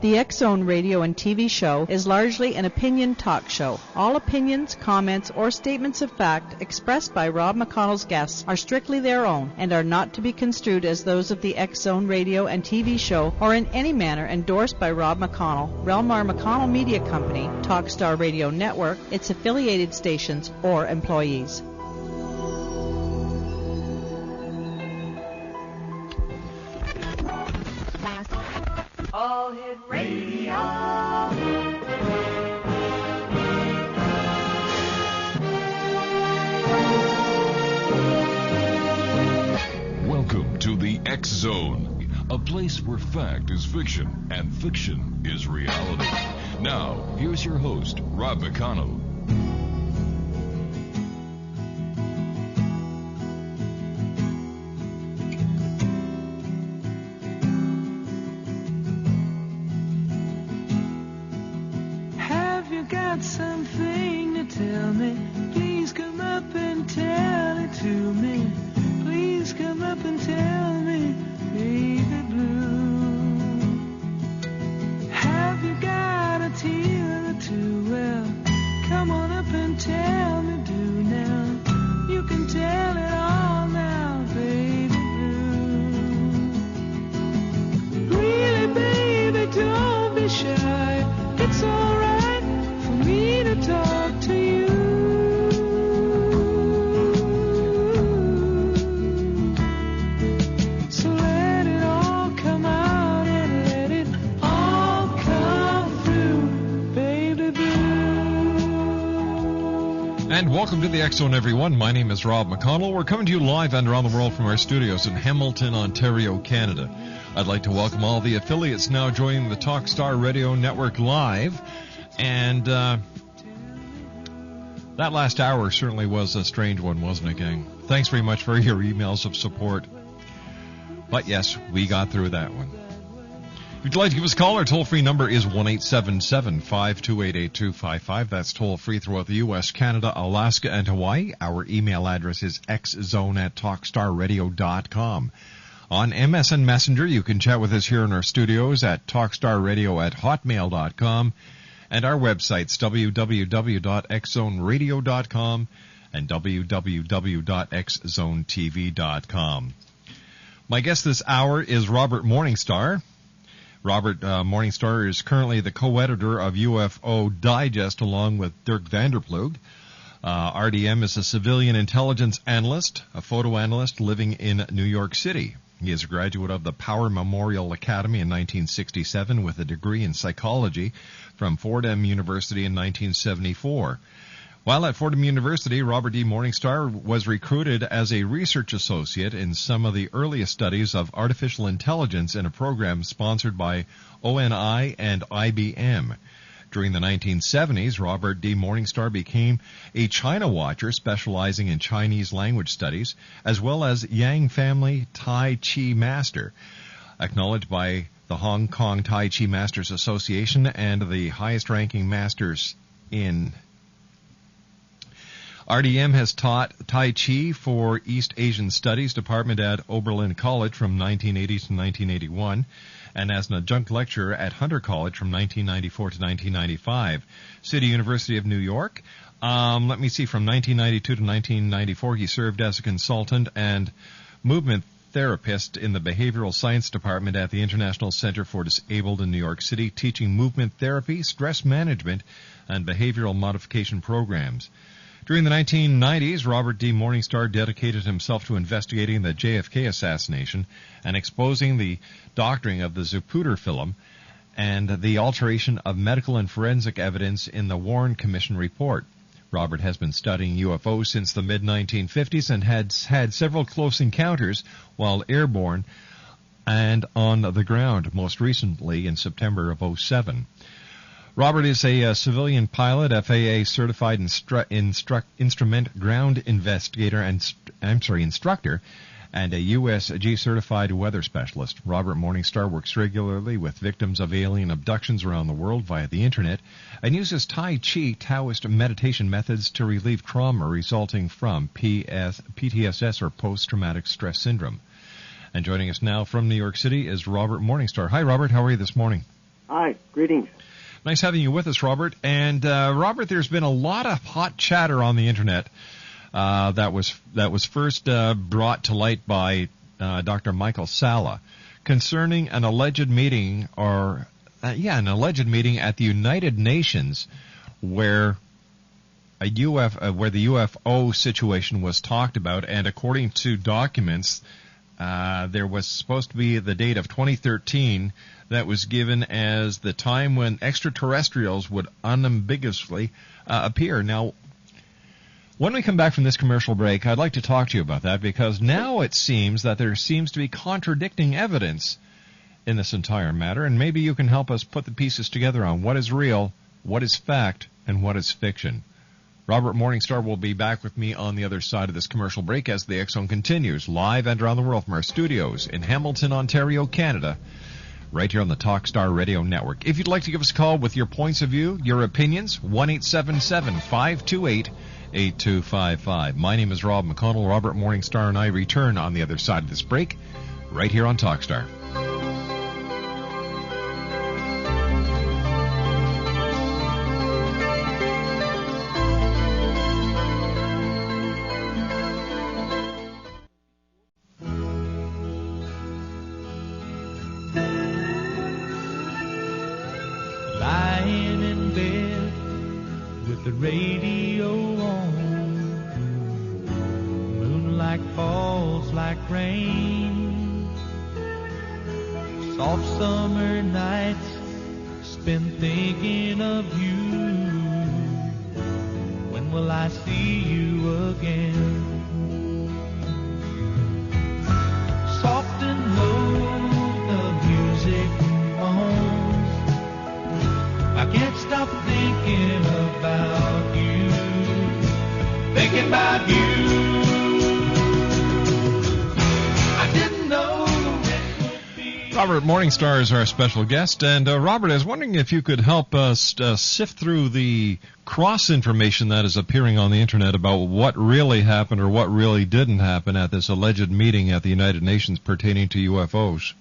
The X-Zone radio and TV show is largely an opinion talk show. All opinions, comments, or statements of fact expressed by Rob McConnell's guests are strictly their own and are not to be construed as those of the X-Zone radio and TV show or in any manner endorsed by Rob McConnell, Relmar McConnell Media Company, Talkstar Radio Network, its affiliated stations, or employees. All Hit Radio. Welcome to the X Zone, a place where fact is fiction and fiction is reality. Now, here's your host, Rob McConnell. Something to tell me, please come up and tell it to me. Please come up and tell me, baby blue. Have you got a tear or two? Well, come on up and tell me, do now. You can tell it all now, baby blue. Really, baby, don't be shy. It's alright me to talk to you. So let it all come out and let it all come through, baby blue. And welcome to the X-Zone, everyone. My name is Rob McConnell. We're coming to you live and around the world from our studios in Hamilton, Ontario, Canada. I'd like to welcome all the affiliates now joining the Talkstar Radio Network live. And that last hour certainly was a strange one, wasn't it, gang? Thanks very much for your emails of support. But yes, we got through that one. If you'd like to give us a call, our toll-free number is 1-877-528-8255. That's toll-free throughout the U.S., Canada, Alaska, and Hawaii. Our email address is xzone@talkstarradio.com. On MSN Messenger, you can chat with us here in our studios at talkstarradio@hotmail.com. And our websites, www.xzoneradio.com and www.xzonetv.com. My guest this hour is Robert Morningstar. Robert Morningstar is currently the co-editor of UFO Digest along with Dirk Vanderploeg. RDM is a civilian intelligence analyst, a photo analyst living in New York City. He is a graduate of the Power Memorial Academy in 1967 with a degree in psychology from Fordham University in 1974. While at Fordham University, Robert D. Morningstar was recruited as a research associate in some of the earliest studies of artificial intelligence in a program sponsored by ONI and IBM. During the 1970s, Robert D. Morningstar became a China watcher specializing in Chinese language studies, as well as Yang Family Tai Chi Master, acknowledged by the Hong Kong Tai Chi Masters Association and the highest-ranking masters in RDM has taught Tai Chi for East Asian Studies Department at Oberlin College from 1980 to 1981, and as an adjunct lecturer at Hunter College from 1994 to 1995. City University of New York, from 1992 to 1994, he served as a consultant and movement therapist in the Behavioral Science Department at the International Center for Disabled in New York City, teaching movement therapy, stress management, and behavioral modification programs. During the 1990s, Robert D. Morningstar dedicated himself to investigating the JFK assassination and exposing the doctoring of the Zapruder film and the alteration of medical and forensic evidence in the Warren Commission report. Robert has been studying UFOs since the mid-1950s and has had several close encounters while airborne and on the ground, most recently in September of 2007. Robert is a civilian pilot, FAA certified instrument ground investigator instructor, and a USG certified weather specialist. Robert Morningstar works regularly with victims of alien abductions around the world via the internet and uses Tai Chi Taoist meditation methods to relieve trauma resulting from PTSS or post-traumatic stress syndrome. And joining us now from New York City is Robert Morningstar. Hi, Robert. How are you this morning? Hi, greetings. Nice having you with us, Robert. And Robert, there's been a lot of hot chatter on the internet that was first brought to light by Dr. Michael Salla concerning an alleged meeting at the United Nations where the UFO situation was talked about, and according to documents, there was supposed to be the date of 2013 that was given as the time when extraterrestrials would unambiguously appear. Now, when we come back from this commercial break, I'd like to talk to you about that, because now it seems that there seems to be contradicting evidence in this entire matter, and maybe you can help us put the pieces together on what is real, what is fact, and what is fiction. Robert Morningstar will be back with me on the other side of this commercial break as the X-Zone continues, live and around the world from our studios in Hamilton, Ontario, Canada, right here on the Talkstar Radio Network. If you'd like to give us a call with your points of view, your opinions, 1-877-528-8255. My name is Rob McConnell. Robert Morningstar and I return on the other side of this break, right here on Talkstar. Morningstar is our special guest, and Robert, I was wondering if you could help us sift through the cross information that is appearing on the internet about what really happened or what really didn't happen at this alleged meeting at the United Nations pertaining to UFOs.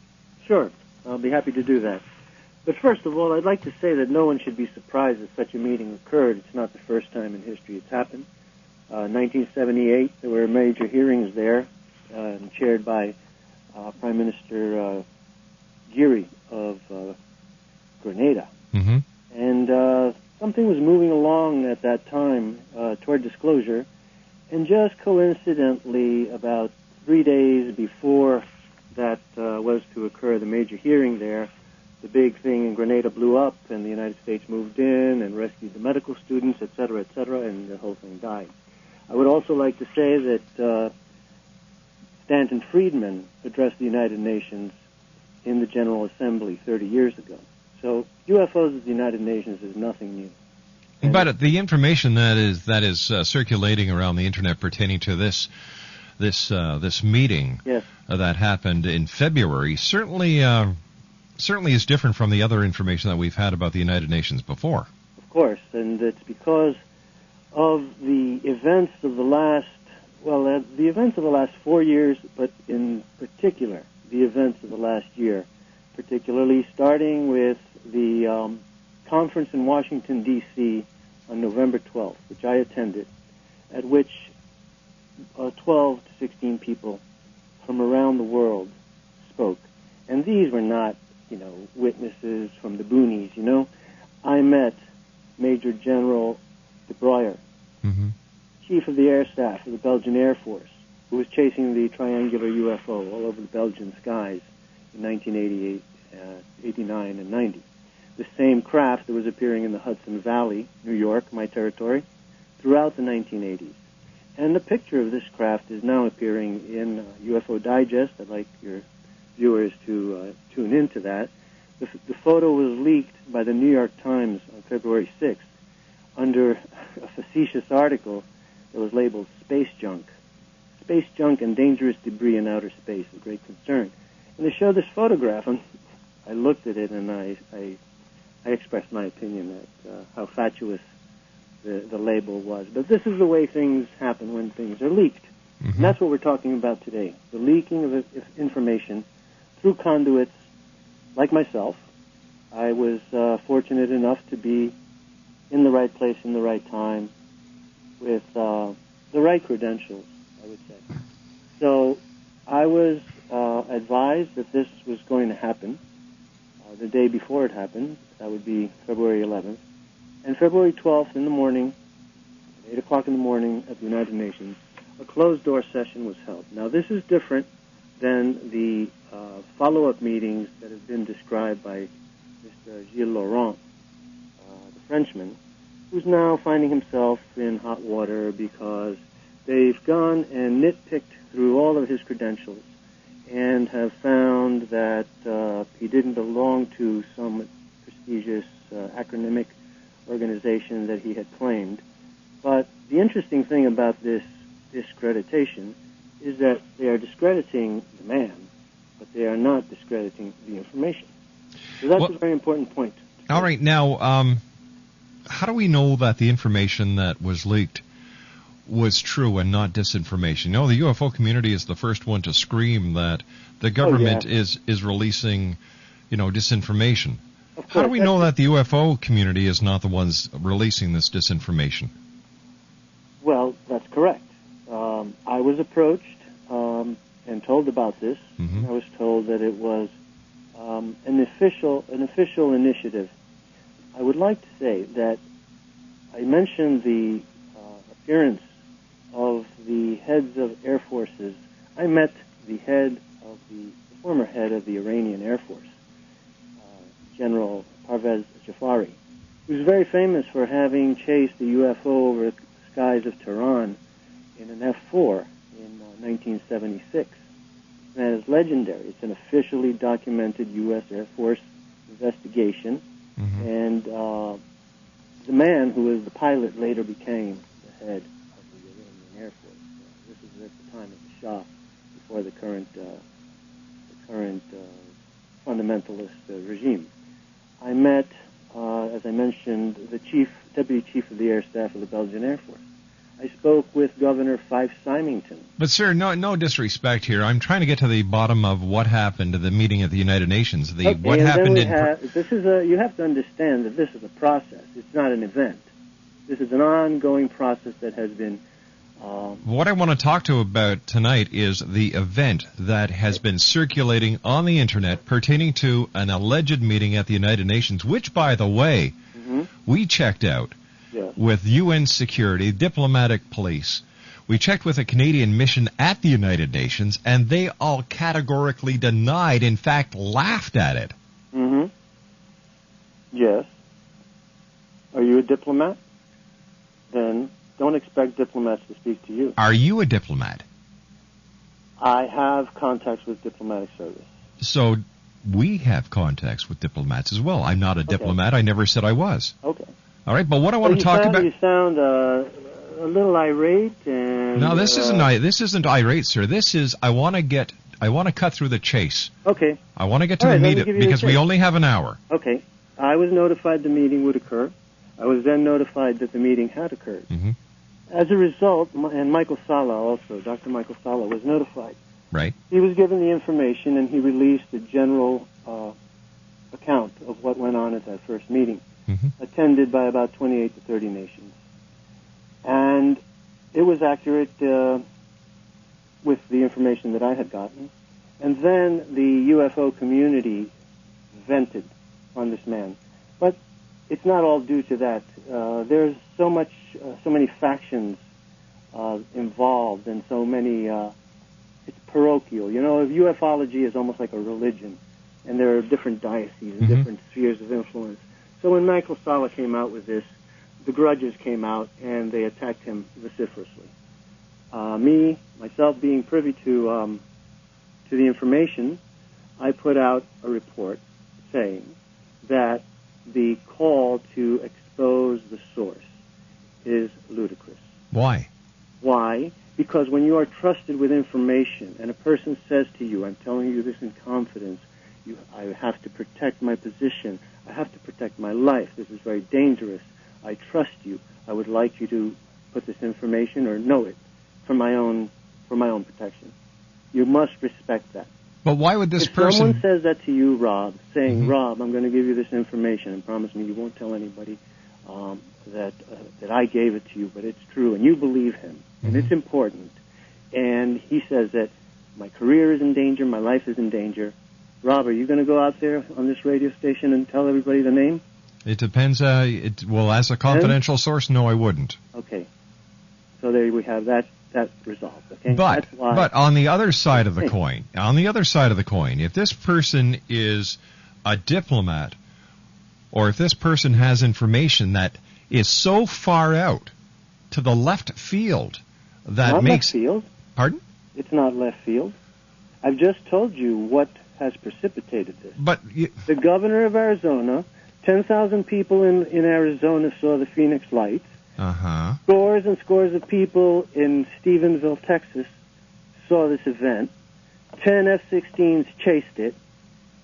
Sure, I'll be happy to do that. But first of all, I'd like to say that no one should be surprised that such a meeting occurred. It's not the first time in history it's happened. 1978, there were major hearings there, chaired by Prime Minister Geary of Grenada. Mm-hmm. And something was moving along at that time toward disclosure, and just coincidentally, about 3 days before that was to occur, the major hearing there, the big thing in Grenada blew up, and the United States moved in and rescued the medical students, et cetera, and the whole thing died. I would also like to say that Stanton Friedman addressed the United Nations in the General Assembly 30 years ago. So UFOs at the United Nations is nothing new. But the information that is circulating around the internet pertaining to this meeting yes. That happened in February certainly is different from the other information that we've had about the United Nations before. Of course, and it's because of the events of the last 4 years, but in particular the events of the last year, particularly starting with the conference in Washington, D.C. on November 12th, which I attended, at which 12 to 16 people from around the world spoke. And these were not, witnesses from the boonies, I met Major General de Breuer, mm-hmm. Chief of the Air Staff of the Belgian Air Force, who was chasing the triangular UFO all over the Belgian skies in 1988, 89, and 90. The same craft that was appearing in the Hudson Valley, New York, my territory, throughout the 1980s. And the picture of this craft is now appearing in UFO Digest. I'd like your viewers to tune into that. The photo was leaked by the New York Times on February 6th under a facetious article that was labeled Space Junk. Space junk and dangerous debris in outer space, a great concern. And they showed this photograph, and I looked at it, and I expressed my opinion that how fatuous the label was. But this is the way things happen when things are leaked. Mm-hmm. And that's what we're talking about today, the leaking of information through conduits like myself, I was fortunate enough to be in the right place in the right time with the right credentials, I would say. So I was advised that this was going to happen the day before it happened. That would be February 11th. And February 12th in the morning, 8 o'clock in the morning at the United Nations, a closed-door session was held. Now, this is different than the follow-up meetings that have been described by Mr. Gilles Laurent, the Frenchman, who's now finding himself in hot water because they've gone and nitpicked through all of his credentials and have found that he didn't belong to some prestigious acronymic organization that he had claimed. But the interesting thing about this discreditation is that they are discrediting the man, but they are not discrediting the information. So that's a very important point. All right. Now, how do we know that the information that was leaked was true and not disinformation? You know, the UFO community is the first one to scream that the government is releasing, disinformation. How do we know that the UFO community is not the ones releasing this disinformation? Well, that's correct. I was approached and told about this. Mm-hmm. I was told that it was an official initiative. I would like to say that I mentioned the appearance of the heads of air forces. I met the former head of the Iranian Air Force, General Parvez Jafari, who's very famous for having chased the UFO over the skies of Tehran in an F-4 in 1976. And that is legendary. It's an officially documented U.S. Air Force investigation. Mm-hmm. And the man who was the pilot later became the head of the Iranian Air Force. This is at the time of the Shah, before the current fundamentalist regime. I met, as I mentioned, the deputy chief of the air staff of the Belgian Air Force. I spoke with Governor Fife Symington. But, sir, no disrespect here. I'm trying to get to the bottom of what happened at the meeting at the United Nations. What happened you have to understand that this is a process. It's not an event. This is an ongoing process that has been... What I want to talk to about tonight is the event that has been circulating on the Internet pertaining to an alleged meeting at the United Nations, which, by the way, we checked out. Yes. With UN security, diplomatic police. We checked with a Canadian mission at the United Nations, and they all categorically denied, in fact, laughed at it. Mm-hmm. Yes. Are you a diplomat? Then don't expect diplomats to speak to you. Are you a diplomat? I have contacts with diplomatic service. So we have contacts with diplomats as well. I'm not a diplomat. I never said I was. Okay. All right, but what I want to talk about... You sound a little irate and... No, this isn't irate, sir. This is, I want to cut through the chase. Okay. I want to get to the meat because we only have an hour. Okay. I was notified the meeting would occur. I was then notified that the meeting had occurred. Mm-hmm. As a result, and Michael Sala also, Dr. Michael Sala was notified. Right. He was given the information and he released a general account of what went on at that first meeting. Mm-hmm. Attended by about 28 to 30 nations. And it was accurate with the information that I had gotten. And then the UFO community vented on this man. But it's not all due to that. There's so many factions involved and so many, it's parochial. Ufology is almost like a religion. And there are different dioceses and different spheres of influence. So when Michael Sala came out with this, the grudges came out and they attacked him vociferously. Myself being privy to the information, I put out a report saying that the call to expose the source is ludicrous. Why? Why? Because when you are trusted with information and a person says to you, I'm telling you this in confidence, I have to protect my position, I have to protect my life, this is very dangerous, I trust you, I would like you to put this information or know it for my own protection. You must respect that. But why would this if person... someone says that to you, Rob, saying, Mm-hmm. Rob, I'm going to give you this information and promise me you won't tell anybody that I gave it to you, but it's true, and you believe him, and Mm-hmm. it's important, and he says that my career is in danger, my life is in danger, Rob, are you going to go out there on this radio station and tell everybody the name? It depends. Well, as a confidential source, no, I wouldn't. Okay. So there we have that resolved. Okay. But That's why. but on the other side of the coin, if this person is a diplomat, or if this person has information that is so far out to the left field that not makes... left field. Pardon? It's not left field. I've just told you what has precipitated this. But the governor of Arizona, 10,000 people in Arizona saw the Phoenix Lights. Uh-huh. Scores and scores of people in Stephenville, Texas, saw this event. 10 F-16s chased it.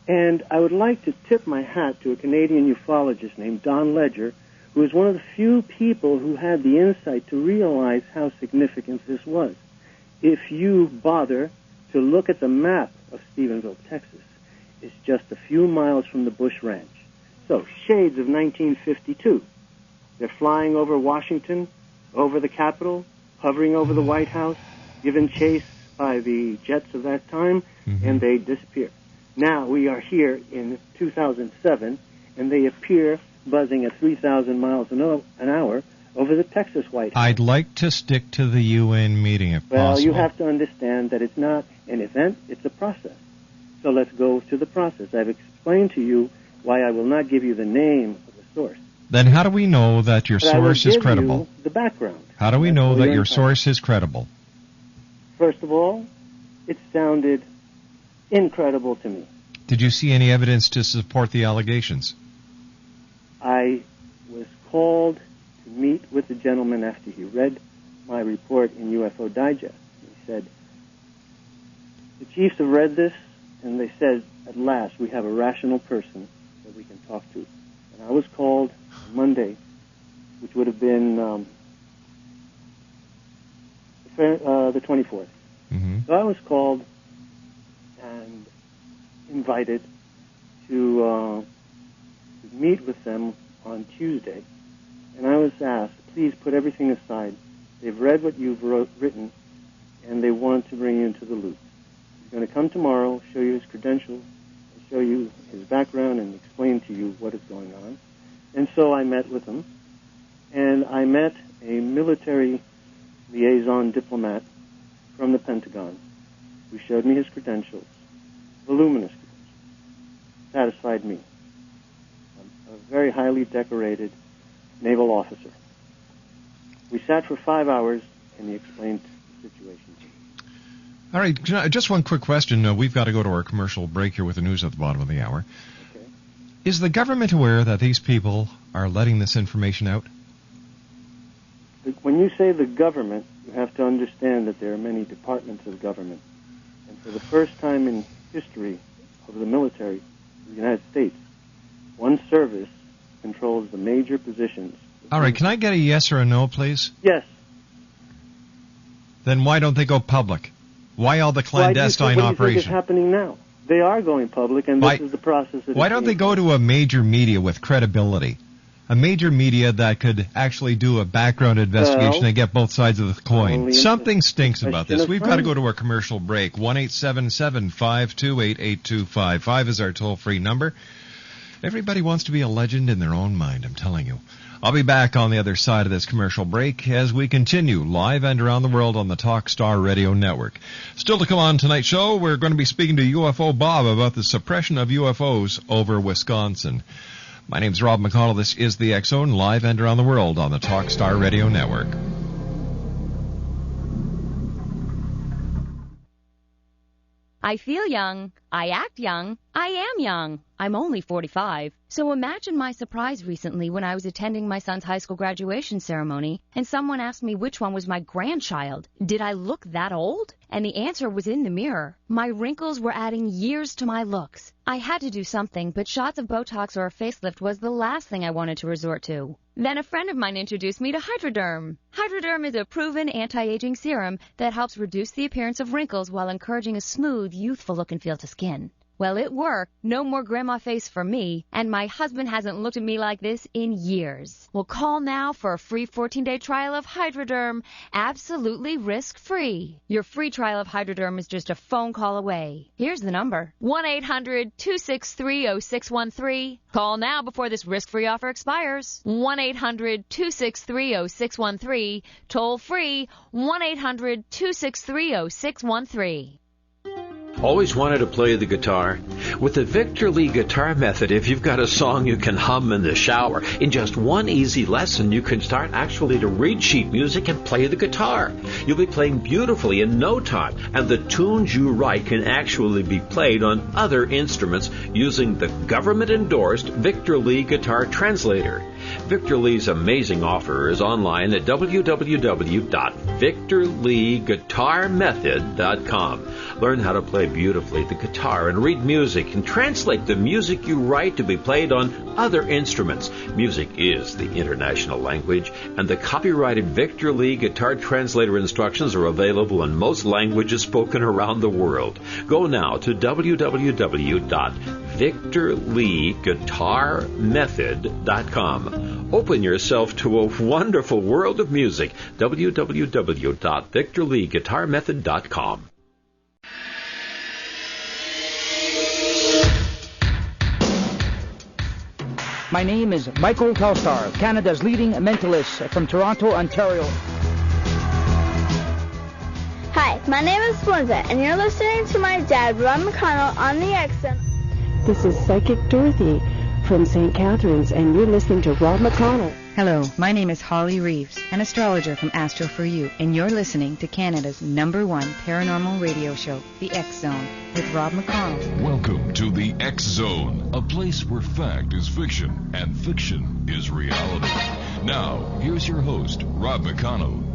And I would like to tip my hat to a Canadian ufologist named Don Ledger, who is one of the few people who had the insight to realize how significant this was. If you bother to look at the map of Stephenville, Texas, it's just a few miles from the Bush Ranch. So, shades of 1952. They're flying over Washington, over the Capitol, hovering over the White House, given chase by the jets of that time, and they disappear. Now we are here in 2007, and they appear buzzing at 3,000 miles an hour over the Texas White House. I'd like to stick to the UN meeting if possible. Well, you have to understand that it's not an event, it's a process. So let's go to the process. I've explained to you why I will not give you the name of the source. Then how do we know that your But source is credible? I will give you the background. How do we know that your source is credible? First of all, it sounded incredible to me. Did you see any evidence to support the allegations? I was called to meet with the gentleman after he read my report in UFO Digest. He said, the chiefs have read this, and they said, at last, we have a rational person that we can talk to. And I was called on Monday, which would have been the 24th. Mm-hmm. So I was called and invited to meet with them on Tuesday. And I was asked, please put everything aside. They've read what you've written, and they want to bring you into the loop. He's going to come tomorrow, show you his credentials, show you his background, and explain to you what is going on. And so I met with him, and I met a military liaison diplomat from the Pentagon who showed me his credentials, voluminous credentials, satisfied me. I'm a very highly decorated naval officer. We sat for 5 hours, and he explained the situation to me. All right, just one quick question. We've got to go to our commercial break here with the news at the bottom of the hour. Okay. Is the government aware that these people are letting this information out? When you say the government, you have to understand that there are many departments of government. And for the first time in history of the military of the United States, one service controls the major positions. All right, can I get a yes or a no, please? Yes. Then why don't they go public? Why all the clandestine what do you think operation? is happening now? They are going public, and this is the process. Why don't they go to a major media with credibility? A major media that could actually do a background investigation and get both sides of the coin. Something stinks about this. We've got to go to our commercial break. 1-877-528-8255 is our toll-free number. Everybody wants to be a legend in their own mind, I'm telling you. I'll be back on the other side of this commercial break as we continue live and around the world on the Talkstar Radio Network. Still to come on tonight's show, we're going to be speaking to UFO Bob about the suppression of UFOs over Wisconsin. My name's Rob McConnell. This is the X-Zone, live and around the world on the Talkstar Radio Network. I feel young. I act young. I am young. I'm only 45. So imagine my surprise recently when I was attending my son's high school graduation ceremony and someone asked me which one was my grandchild. Did I look that old? And the answer was in the mirror. My wrinkles were adding years to my looks. I had to do something, but shots of Botox or a facelift was the last thing I wanted to resort to. Then a friend of mine introduced me to Hydroderm. Hydroderm is a proven anti-aging serum that helps reduce the appearance of wrinkles while encouraging a smooth, youthful look and feel to skin. Well, it worked. No more grandma face for me, and my husband hasn't looked at me like this in years. Well, call now for a free 14-day trial of Hydroderm, absolutely risk-free. Your free trial of Hydroderm is just a phone call away. Here's the number, 1-800-263-0613. Call now before this risk-free offer expires. 1-800-263-0613. Toll free, 1-800-263-0613. Always wanted to play the guitar? With the Victor Lee Guitar Method, if you've got a song you can hum in the shower, in just one easy lesson, you can start actually to read sheet music and play the guitar. You'll be playing beautifully in no time, and the tunes you write can actually be played on other instruments using the government-endorsed Victor Lee Guitar Translator. Victor Lee's amazing offer is online at www.victorleeguitarmethod.com. Learn how to play beautifully the guitar and read music and translate the music you write to be played on other instruments. Music is the international language, and the copyrighted Victor Lee Guitar Translator instructions are available in most languages spoken around the world. Go now to www.victorleeguitarmethod.com. Open yourself to a wonderful world of music. www.victorleeguitarmethod.com. My name is Michael Telstar, Canada's leading mentalist from Toronto, Ontario. Hi, my name is Gwilda, and you're listening to my dad, Rob McConnell, on the XM. This is Psychic Dorothy from St. Catharines, and you're listening to Rob McConnell. Hello, my name is Holly Reeves, an astrologer from Astro For You, and you're listening to Canada's #1 paranormal radio show, The X Zone, with Rob McConnell. Welcome to The X Zone, a place where fact is fiction and fiction is reality. Now, here's your host, Rob McConnell.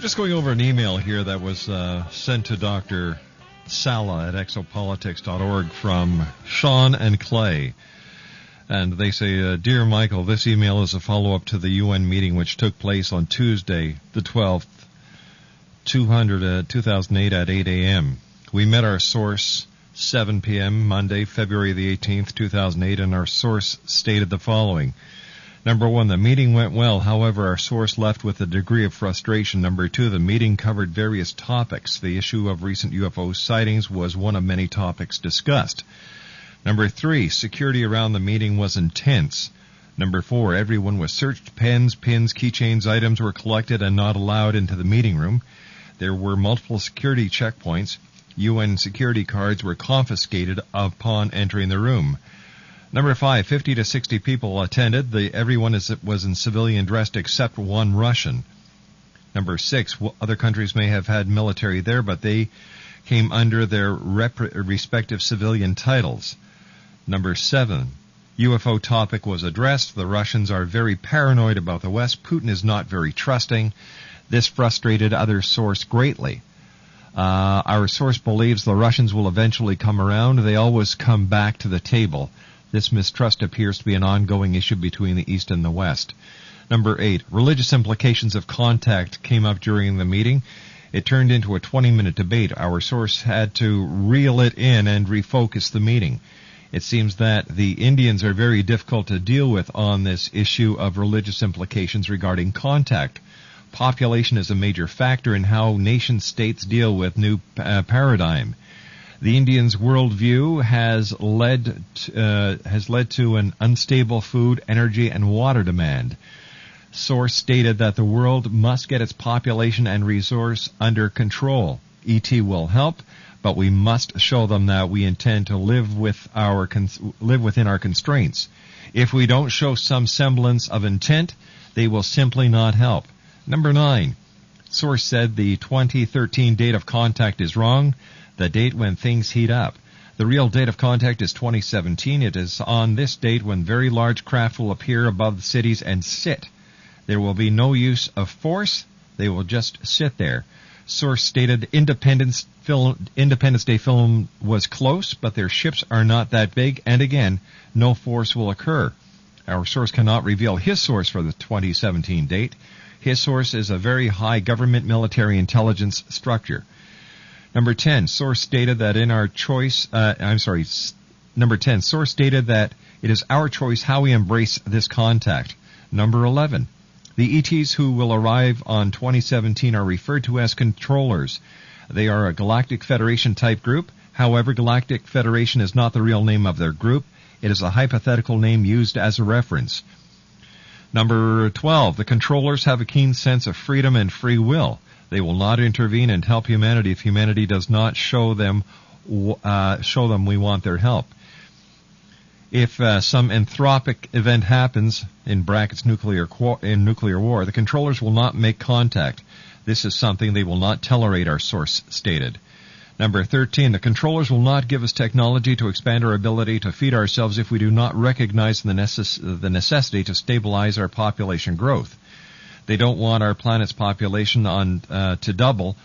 Just going over an email here that was sent to Dr. Sala at exopolitics.org from Sean and Clay. And they say, Dear Michael, this email is a follow-up to the UN meeting which took place on Tuesday, the 12th, 2008 at 8 a.m. We met our source 7 p.m. Monday, February the 18th, 2008, and our source stated the following. Number 1, the meeting went well. However, our source left with a degree of frustration. Number 2, the meeting covered various topics. The issue of recent UFO sightings was one of many topics discussed. Number 3, security around the meeting was intense. Number 4, everyone was searched. Pens, pins, keychains, items were collected and not allowed into the meeting room. There were multiple security checkpoints. UN security cards were confiscated upon entering the room. Number 5, 50 to 60 people attended. Everyone was in civilian dress except one Russian. Number 6, other countries may have had military there, but they came under their respective civilian titles. Number 7, UFO topic was addressed. The Russians are very paranoid about the West. Putin is not very trusting. This frustrated other source greatly. Our source believes the Russians will eventually come around. They always come back to the table. This mistrust appears to be an ongoing issue between the East and the West. Number 8, religious implications of contact came up during the meeting. It turned into a 20-minute debate. Our source had to reel it in and refocus the meeting. It seems that the Indians are very difficult to deal with on this issue of religious implications regarding contact. Population is a major factor in how nation-states deal with new paradigm. The Indians' worldview has led to an unstable food, energy, and water demand. Source stated that the world must get its population and resource under control. ET will help, but we must show them that we intend to live within our constraints. If we don't show some semblance of intent, they will simply not help. Number 9, source said the 2013 date of contact is wrong, the date when things heat up. The real date of contact is 2017. It is on this date when very large craft will appear above the cities and sit. There will be no use of force. They will just sit there. Source stated Independence Day film was close, but their ships are not that big, and again, no force will occur. Our source cannot reveal his source for the 2017 date. His source is a very high government military intelligence structure. Number 10, source stated that source stated that it is our choice how we embrace this contact. Number 11, the ETs who will arrive on 2017 are referred to as controllers. They are a Galactic Federation type group. However, Galactic Federation is not the real name of their group. It is a hypothetical name used as a reference. Number 12, the controllers have a keen sense of freedom and free will. They will not intervene and help humanity if humanity does not show them we want their help. If some anthropic event happens, in brackets nuclear war, the controllers will not make contact. This is something they will not tolerate, our source stated. Number 13, the controllers will not give us technology to expand our ability to feed ourselves if we do not recognize the necessity to stabilize our population growth. They don't want our planet's population to double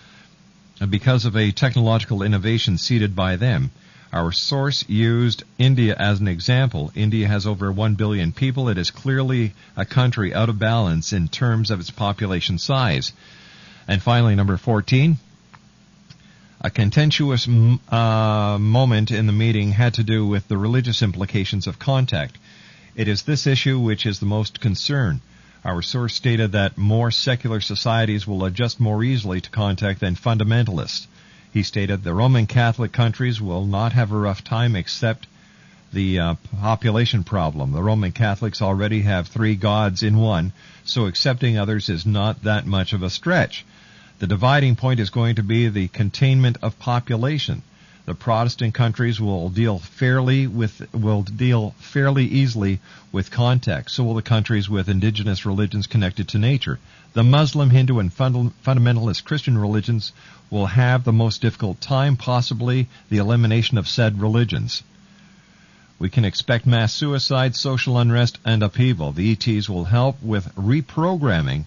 because of a technological innovation seeded by them. Our source used India as an example. India has over 1 billion people. It is clearly a country out of balance in terms of its population size. And finally, number 14, a contentious moment in the meeting had to do with the religious implications of contact. It is this issue which is the most concern. Our source stated that more secular societies will adjust more easily to contact than fundamentalists. He stated the Roman Catholic countries will not have a rough time except the population problem. The Roman Catholics already have 3 gods in one, so accepting others is not that much of a stretch. The dividing point is going to be the containment of population. The Protestant countries will deal fairly easily with contact. So will the countries with indigenous religions connected to nature. The Muslim, Hindu, and fundamentalist Christian religions will have the most difficult time, possibly the elimination of said religions. We can expect mass suicide, social unrest, and upheaval. The ETs will help with reprogramming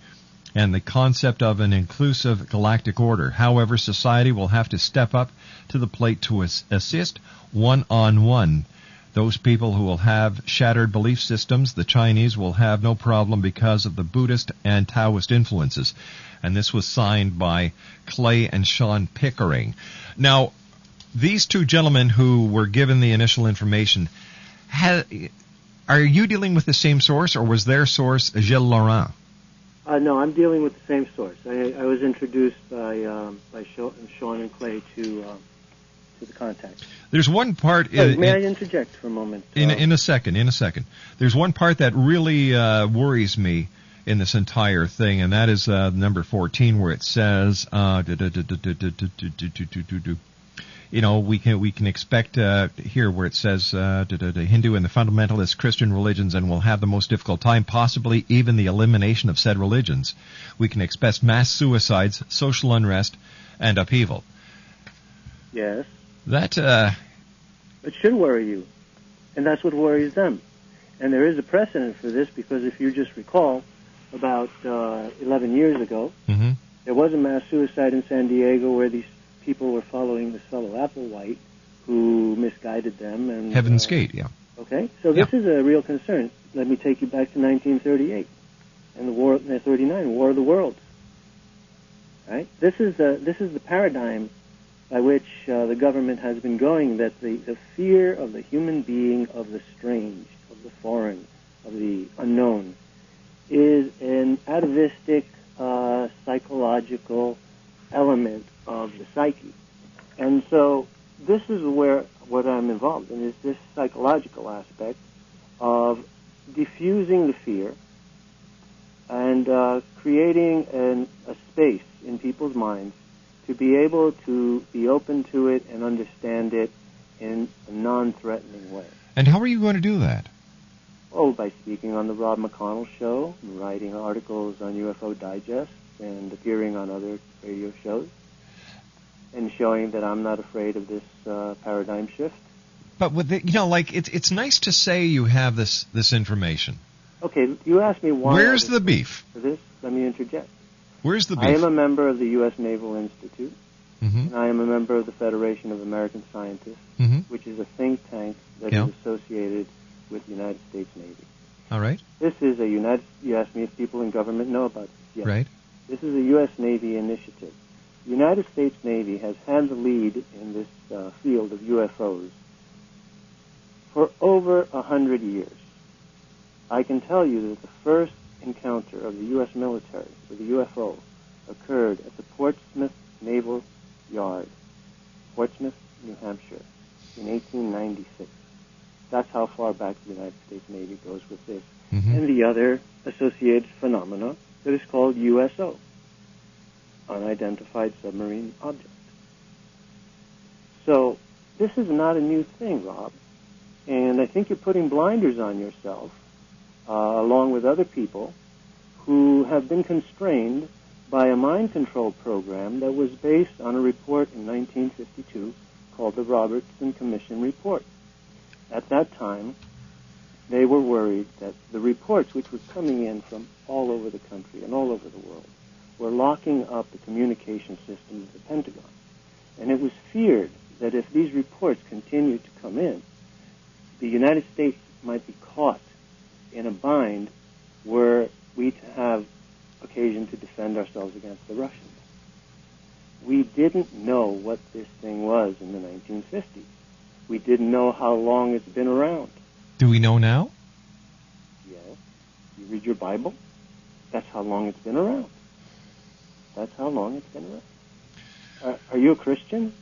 and the concept of an inclusive galactic order. However, society will have to step up to the plate to assist one-on-one. Those people who will have shattered belief systems, the Chinese will have no problem because of the Buddhist and Taoist influences. And this was signed by Clay and Sean Pickering. Now, these 2 gentlemen who were given the initial information, are you dealing with the same source, or was their source Gilles Laurent? No, I'm dealing with the same source. I was introduced by Sean and Clay to the contact. There's one part... may I interject for a moment? In a second. There's one part that really worries me in this entire thing, and that is number 14, where it says... we can expect here where it says the Hindu and the fundamentalist Christian religions and will have the most difficult time, possibly even the elimination of said religions. We can expect mass suicides, social unrest, and upheaval. Yes. That it should worry you, and that's what worries them. And there is a precedent for this because if you just recall, about 11 years ago, there was a mass suicide in San Diego where these people were following this fellow Applewhite who misguided them. And Heaven's Gate, yeah. Okay, so this is a real concern. Let me take you back to 1938 and the war, 39, War of the Worlds. Right? This is the paradigm by which the government has been going, that the fear of the human being, of the strange, of the foreign, of the unknown, is an atavistic psychological element of the psyche. And so this is where what I'm involved in, is this psychological aspect of diffusing the fear and creating a space in people's minds to be able to be open to it and understand it in a non-threatening way. And how are you going to do that? Oh, by speaking on the Rob McConnell show, and writing articles on UFO Digest, and appearing on other radio shows, and showing that I'm not afraid of this paradigm shift. But with it's nice to say you have this information. Okay, you asked me why. Where's the beef? For this, let me interject. Where's the beef? I am a member of the U.S. Naval Institute, and I am a member of the Federation of American Scientists, which is a think tank that is associated with the United States Navy. All right. This is you asked me if people in government know about this. Yes. Right. This is a U.S. Navy initiative. The United States Navy has had the lead in this field of UFOs for over 100 years. I can tell you that the first encounter of the U.S. military with a UFO occurred at the Portsmouth Naval Yard, Portsmouth, New Hampshire, in 1896. That's how far back the United States Navy goes with this. And the other associated phenomena that is called USO, Unidentified Submarine Object. So this is not a new thing, Rob. And I think you're putting blinders on yourself, along with other people who have been constrained by a mind control program that was based on a report in 1952 called the Robertson Commission Report. At that time, they were worried that the reports which were coming in from all over the country and all over the world were locking up the communication system of the Pentagon. And it was feared that if these reports continued to come in, the United States might be caught in a bind were we to have occasion to defend ourselves against the Russians. We didn't know what this thing was in the 1950s. We didn't know how long it's been around. Do we know now? Yes. You read your Bible? That's how long it's been around. That's how long it's been around. Are you a Christian?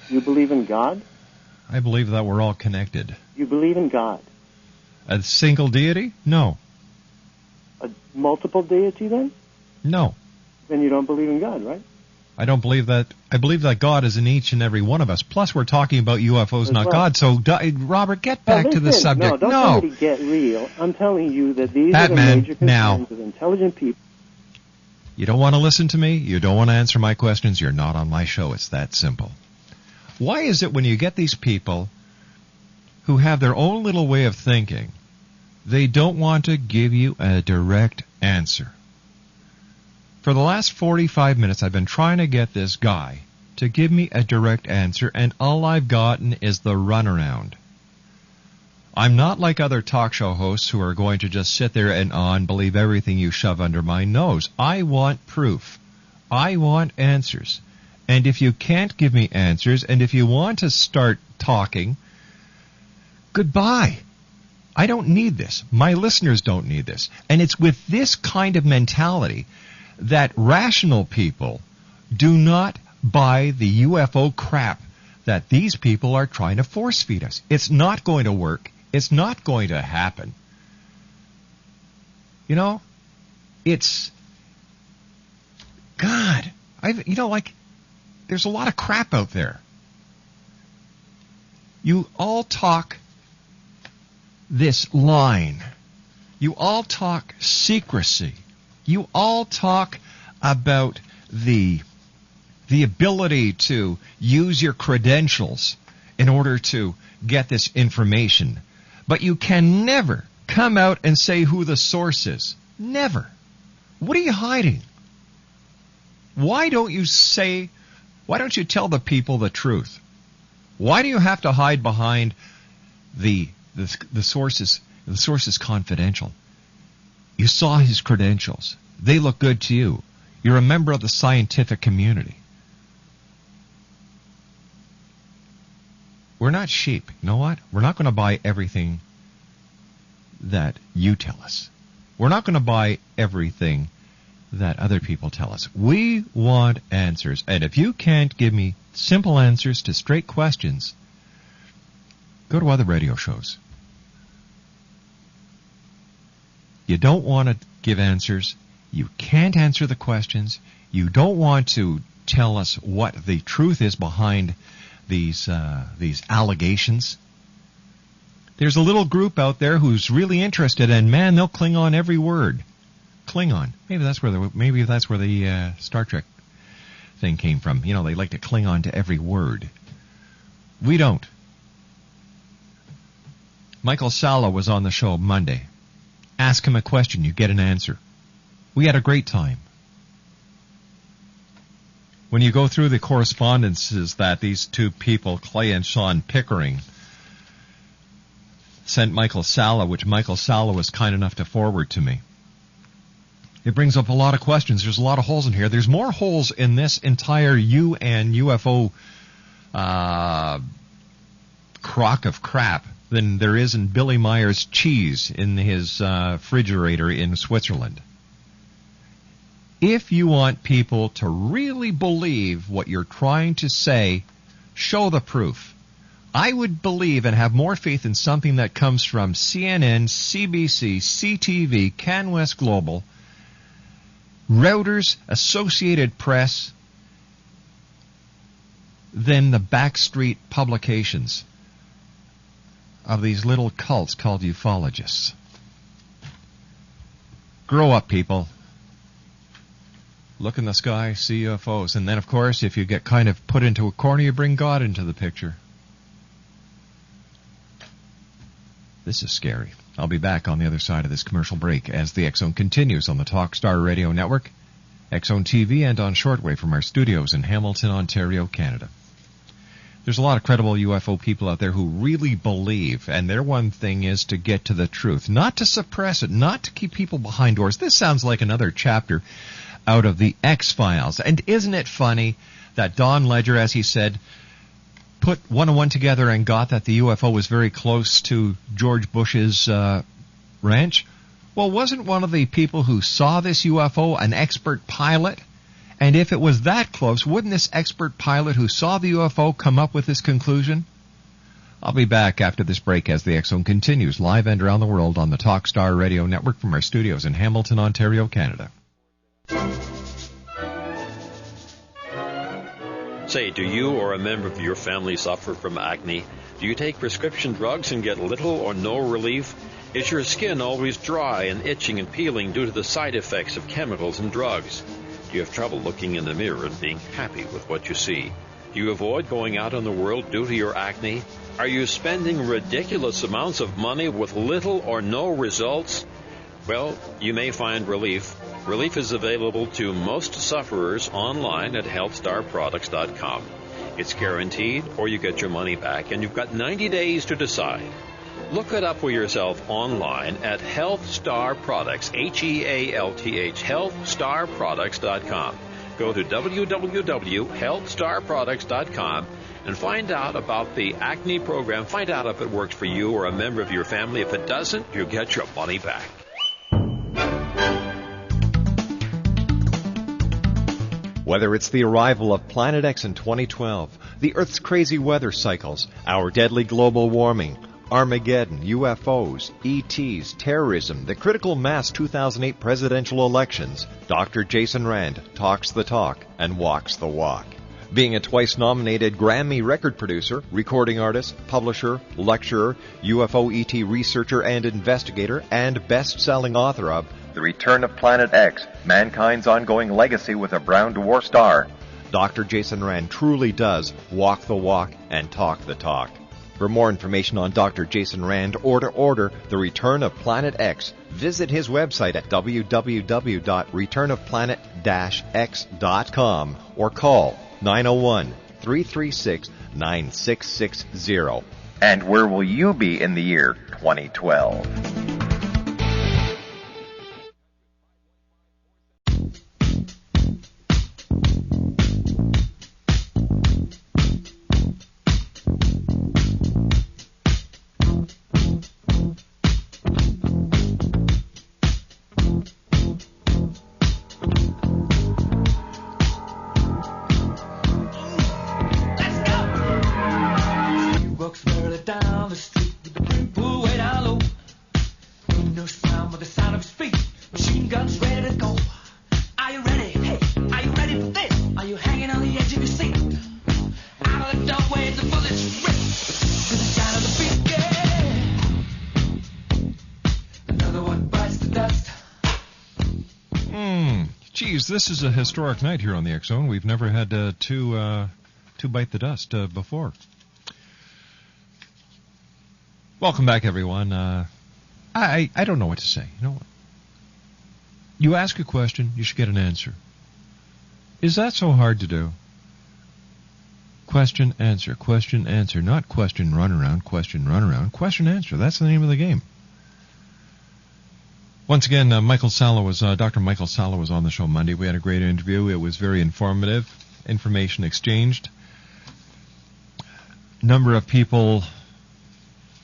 You believe in God? I believe that we're all connected. You believe in God? A single deity? No. A multiple deity, then? No. Then you don't believe in God, right? I don't believe that. I believe that God is in each and every one of us. Plus, we're talking about UFOs, not God. So, Robert, get back to the subject. No, don't somebody get real. I'm telling you that these are the major concerns of intelligent people. You don't want to listen to me? You don't want to answer my questions? You're not on my show. It's that simple. Why is it when you get these people who have their own little way of thinking, they don't want to give you a direct answer? For the last 45 minutes, I've been trying to get this guy to give me a direct answer, and all I've gotten is the runaround. I'm not like other talk show hosts who are going to just sit there and believe everything you shove under my nose. I want proof. I want answers. And if you can't give me answers, and if you want to start talking, goodbye. I don't need this. My listeners don't need this. And it's with this kind of mentality that rational people do not buy the UFO crap that these people are trying to force feed us. It's not going to work. It's not going to happen. You know, it's God. There's a lot of crap out there. You all talk this line. You all talk secrecy. You all talk about the ability to use your credentials in order to get this information. But you can never come out and say who the source is. Never. What are you hiding? Why don't you tell the people the truth? Why do you have to hide behind the sources? The source is confidential. You saw his credentials. They look good to you. You're a member of the scientific community. We're not sheep. You know what? We're not going to buy everything that you tell us. We're not going to buy everything that other people tell us. We want answers. And if you can't give me simple answers to straight questions, go to other radio shows. You don't want to give answers. You can't answer the questions. You don't want to tell us what the truth is behind these allegations. There's a little group out there who's really interested, and man, they'll cling on every word. Klingon. Maybe that's where the Star Trek thing came from. You know, they like to cling on to every word. We don't. Michael Salla was on the show Monday. Ask him a question, you get an answer. We had a great time. When you go through the correspondences that these two people, Clay and Sean Pickering, sent Michael Salla, which Michael Salla was kind enough to forward to me, it brings up a lot of questions. There's a lot of holes in here. There's more holes in this entire UN UFO crock of crap than there is in Billy Meyer's cheese in his refrigerator in Switzerland. If you want people to really believe what you're trying to say, show the proof. I would believe and have more faith in something that comes from CNN, CBC, CTV, CanWest Global, Reuters, Associated Press, than the backstreet publications of these little cults called ufologists. Grow up, people. Look in the sky, see UFOs. And then, of course, if you get kind of put into a corner, you bring God into the picture. This is scary. I'll be back on the other side of this commercial break as the X Zone continues on the Talkstar Radio Network, X Zone TV, and on shortwave from our studios in Hamilton, Ontario, Canada. There's a lot of credible UFO people out there who really believe, and their one thing is to get to the truth, not to suppress it, not to keep people behind doors. This sounds like another chapter out of the X-Files. And isn't it funny that Don Ledger, as he said, put one and one together and got that the UFO was very close to George Bush's ranch? Well, wasn't one of the people who saw this UFO an expert pilot? And if it was that close, wouldn't this expert pilot who saw the UFO come up with this conclusion? I'll be back after this break as the X Zone continues live and around the world on the Talkstar Radio Network from our studios in Hamilton, Ontario, Canada. Say, do you or a member of your family suffer from acne? Do you take prescription drugs and get little or no relief? Is your skin always dry and itching and peeling due to the side effects of chemicals and drugs? Do you have trouble looking in the mirror and being happy with what you see? Do you avoid going out in the world due to your acne? Are you spending ridiculous amounts of money with little or no results? Well, you may find relief. Relief is available to most sufferers online at healthstarproducts.com. It's guaranteed, or you get your money back, and you've got 90 days to decide. Look it up for yourself online at Healthstar Products, H-E-A-L-T-H, healthstarproducts.com. Go to www.healthstarproducts.com and find out about the acne program. Find out if it works for you or a member of your family. If it doesn't, you'll get your money back. Whether it's the arrival of Planet X in 2012, the Earth's crazy weather cycles, our deadly global warming, Armageddon, UFOs, ETs, terrorism, the critical mass 2008 presidential elections, Dr. Jason Rand talks the talk and walks the walk. Being a twice-nominated Grammy record producer, recording artist, publisher, lecturer, UFO ET researcher and investigator, and best-selling author of The Return of Planet X, Mankind's Ongoing Legacy with a Brown Dwarf Star, Dr. Jason Rand truly does walk the walk and talk the talk. For more information on Dr. Jason Rand or to order The Return of Planet X, visit his website at www.returnofplanet-x.com or call 901-336-9660. And where will you be in the year 2012? This is a historic night here on the X Zone. We've never had two bite the dust before. Welcome back, everyone. I don't know what to say. You know what? You ask a question, you should get an answer. Is that so hard to do? Question, answer, not question, run around, question, answer. That's the name of the game. Once again, Dr. Michael Salla was on the show Monday. We had a great interview. It was very informative, information exchanged. Number of people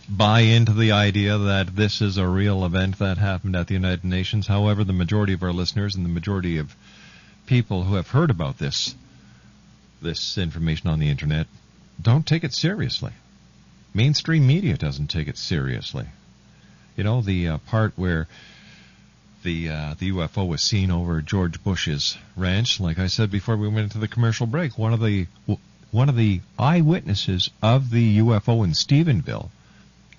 buy into the idea that this is a real event that happened at the United Nations. However, the majority of our listeners and the majority of people who have heard about this information on the internet don't take it seriously. Mainstream media doesn't take it seriously. You know, the part where the UFO was seen over George Bush's ranch. Like I said before we went into the commercial break, one of the eyewitnesses of the UFO in Stephenville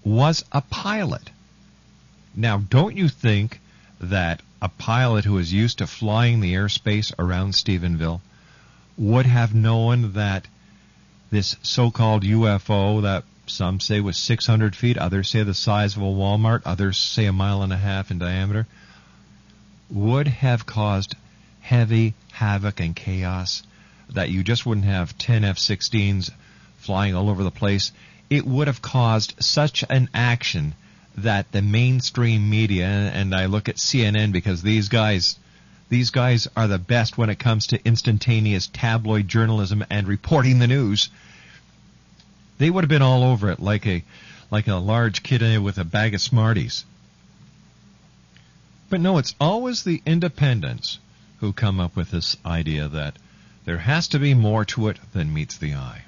was a pilot. Now, don't you think that a pilot who is used to flying the airspace around Stephenville would have known that this so-called UFO that some say was 600 feet, others say the size of a Walmart, others say 1.5 miles in diameter, would have caused heavy havoc and chaos, that you just wouldn't have 10 F-16s flying all over the place. It would have caused such an action that the mainstream media, and I look at CNN because these guys are the best when it comes to instantaneous tabloid journalism and reporting the news. They would have been all over it like a large kid with a bag of Smarties. But no, it's always the independents who come up with this idea that there has to be more to it than meets the eye.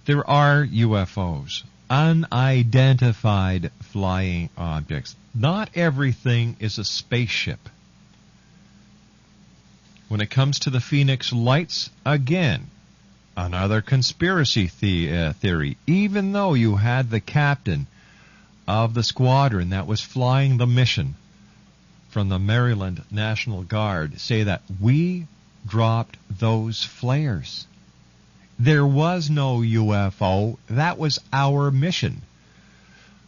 There are UFOs, unidentified flying objects. Not everything is a spaceship. When it comes to the Phoenix Lights, again, another conspiracy theory. Even though you had the captain of the squadron that was flying the mission from the Maryland National Guard say that we dropped those flares. There was no UFO. That was our mission.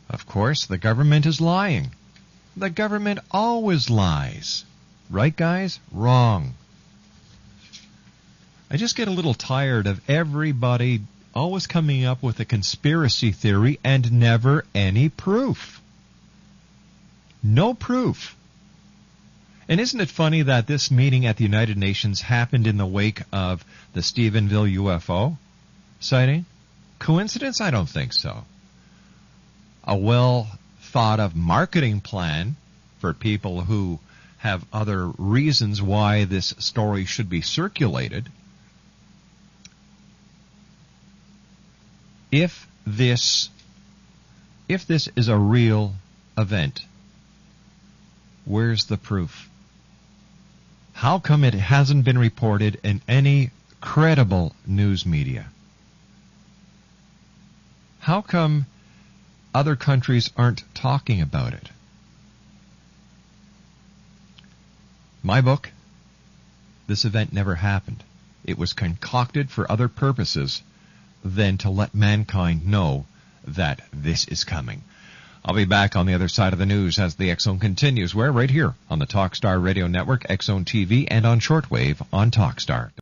Of course, the government is lying. The government always lies. Right, guys? Wrong. I just get a little tired of everybody always coming up with a conspiracy theory and never any proof. No proof. And isn't it funny that this meeting at the United Nations happened in the wake of the Stephenville UFO sighting? Coincidence? I don't think so. A well-thought-of marketing plan for people who have other reasons why this story should be circulated. If this is a real event, where's the proof? How come it hasn't been reported in any credible news media? How come other countries aren't talking about it? My book, this event never happened. It was concocted for other purposes than to let mankind know that this is coming. I'll be back on the other side of the news as the X Zone continues. We're right here on the Talkstar Radio Network, X Zone TV, and on shortwave on Talkstar.